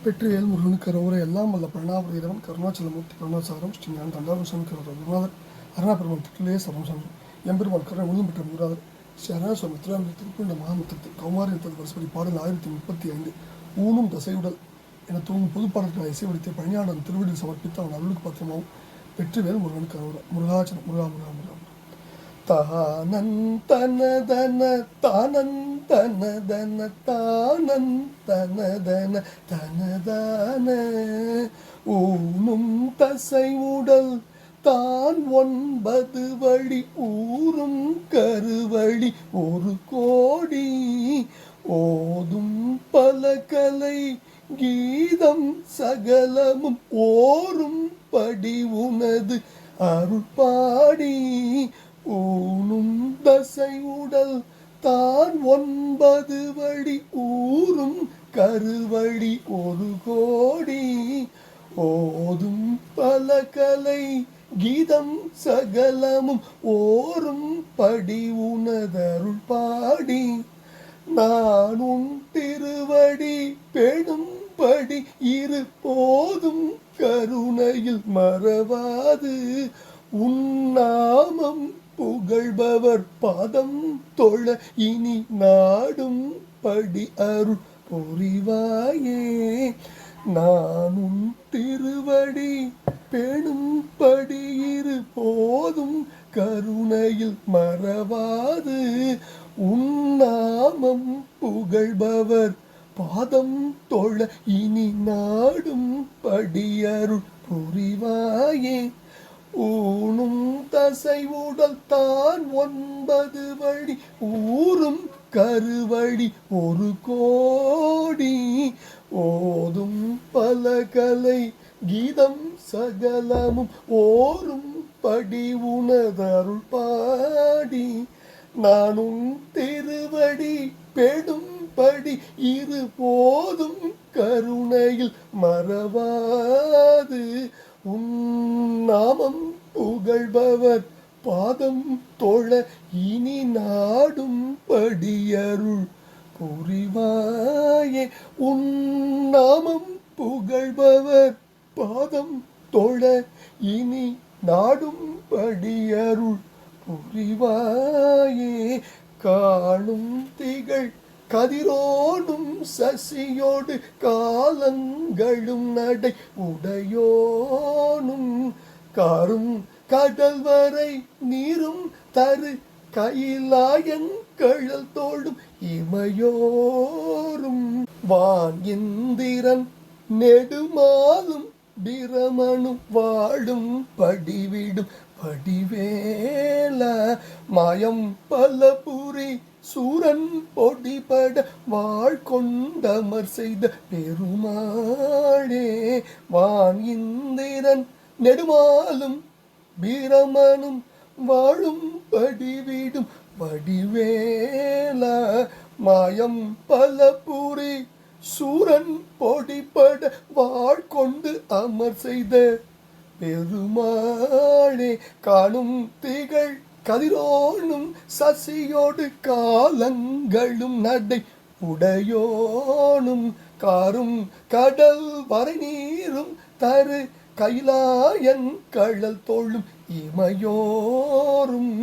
வெற்றிவேல் முருகனுக்கு கரோரை எல்லாம் வல்ல பிரணாபுர இறைவன் கருணாச்சலமூர்த்தி கருணாசாரம் ஸ்ரீ ஞான தண்டாபுரம் கரோர குருநாதர் அருணாபெருமான் திட்டிலே சரம் சந்திரம் எம்பெருமான் கருணை முழுதும் பெற்ற முருகாதர் ஸ்ரீ அருணாசுவாமி திருவாரூர் திருக்குண்ட மகாமுத்திரத்தில் கௌமாரி வருஷப்படி பாடல் 1035 ஊனும் தசையுடல் என தூங்கும் புதுப்பாடல்களை இசைவடித்த பழனியாளன் திருவடியில் சமர்ப்பித்து அவன் அருளுக்கு பத்திரமாவும் வெற்றிவேல் முருகனுக்கு கரோர முருகாச்சலம் முருகா முருகா முருகா தானந்தனதன தானந்தனதன தானந்தனதன தனதான ஊனும் தசை உடல் தான் 9 வழி ஊரும் கருவழி 1 கோடி ஓதும் பல கலை கீதம் சகலமும் ஓரும் படி உனது அருள்பாடி ஊனும் தசை உடல் தான் 9 வழி ஊரும் கருவழி 1 கோடி ஓதும் பல கலை கீதம் சகலமும் ஓரும் படி உனதருள் பாடி நான் உன் திருவடி பெணும்படி இருப்போதும் கருணையில் மறவாது உன்னாமம் புகழ்பவர் பாதம் தொழ இனி நாடும் படி அருள் புரிவாயே நானும் திருவடி பெணும்படி இருப்போதும் கருணையில் மறவாது உன்னாமம் புகழ்பவர் பாதம் தொழ இனி நாடும் படி அருள் புரிவாயே ஊனும் தசை உடல் தான் 9 வழி ஊரும் கருவழி 1 கோடி ஓதும் பல கலை கீதம் சகலமும் ஓரும் படி உனதருள் பாடி நானும் திருவடி பெடும்படி இருபோதும் கருணையில் மறவாது உன்னாமம் புகழ்பவர் பாதம் தொழ இனி நாடும் படியருள் புரிவாயே உன்னாமம் புகழ்பவர் பாதம் தொழ இனி நாடும் படியருள் புரிவாயே காணும் திகழ் கதிரோடும் சசியோடு காலங்களும் நடை உடையோனும் காரும் கடல் வரை நீரும் தரு கையிலாயன் கழல் தோடும் இமையோரும் வான் இந்திரன் நெடுமாலும் பிரமனும் வாழும் படிவிடும் படிவேல மாயம் பல புரி சூரன் பொடிபட வாழ் கொண்டமர் செய்த பெருமாளே வான் இந்திரன் நெடுமாலும் பிரமனும் வாழும் படிவிடும் படிவேல மாயம் பல புரி சூரன் பொடிபட வாழ் கொண்டு அமர் செய்த பெருமாளே காணும் திகழ் கதிரோனும் சசியோடு காலங்களும் நடை உடையோனும் காரும் கடல் வரை நீரும் தரு கைலாயன் கழல் தோளும் இமையோரும்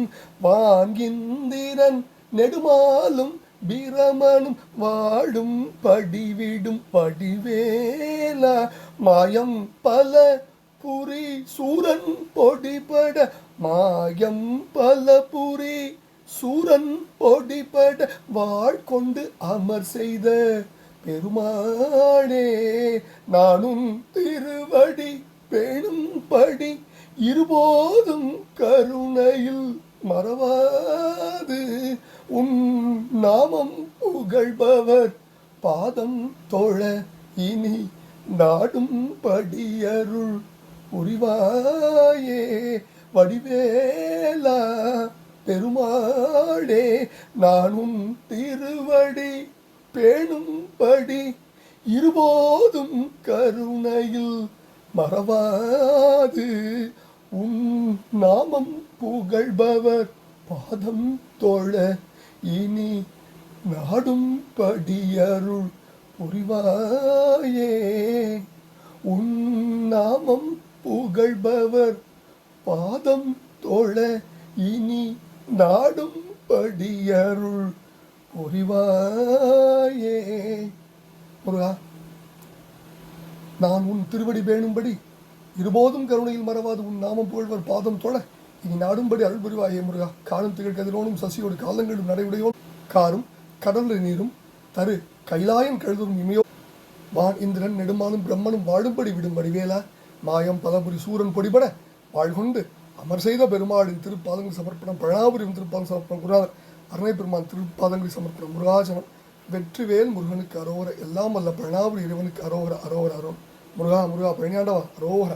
வான்கிந்திரன் நெடுமாலும் பிரமனும் வாழும் படிவிடும் படிவேலா மாயம் பல புரி சூரன் பொடிபட மாயம் பல புரி சூரன் பொடிபட வாழ் கொண்டு அமர் செய்த பெருமாளே நானும் திருவடி பெணும்படி இருபோதும் கருணையில் மறவாது உன் நாமம் புகழ்பவர் பாதம் தொழ இனி நாடும் படியருள் புரிவாயே வடிவேலா பெருமாளே நானும் திருவடி பேணும்படி இருபோதும் கருணையில் மறவாது உன் நாமம் புகழ்பவர் பாதம் தொழ இனி நாடும் படியருள் புரிவாயே. நாமம் புகழ்பவர் பாதம் தோழ இனி நாடும் படியருள் புரிவாயே. முருகா, நான் உன் திருவடி பேணும்படி இருபோதும் கருணையில் மறவாது உன் நாமம் புகழ்வர் பாதம் தொழ இனி நாடும்படி அருள் புரிவாயே. முருகா, காணும் திகழ் கதிரோனும் சசியோடு காலங்களும் நடைவுடையோன் காரும் கடல் நீரும் தரு கைலாயம் கழுதரும் இமையோ வான் இந்திரன் நெடுமானும் பிரம்மனும் வாழும்படி விடும்படி வேலா மாயம் பலபுரி சூரன் பொடிபட வாழ்கொண்டு அமர் செய்த பெருமாளின் திருப்பாதங்கள் சமர்ப்பணம் பழனாபுரியும் திருப்பாதம் சமர்ப்பணம் குருநாதர் அருணை பெருமான் திருப்பாதங்களை சமர்ப்பணம் முருகாசனம் வெற்றிவேல் முருகனுக்கு அரோகர எல்லாம் வல்ல பழனாபுரி இறைவனுக்கு அரோகர அரோகர அரோகர முருகா முருகா பழனியாண்டவா அரோகர.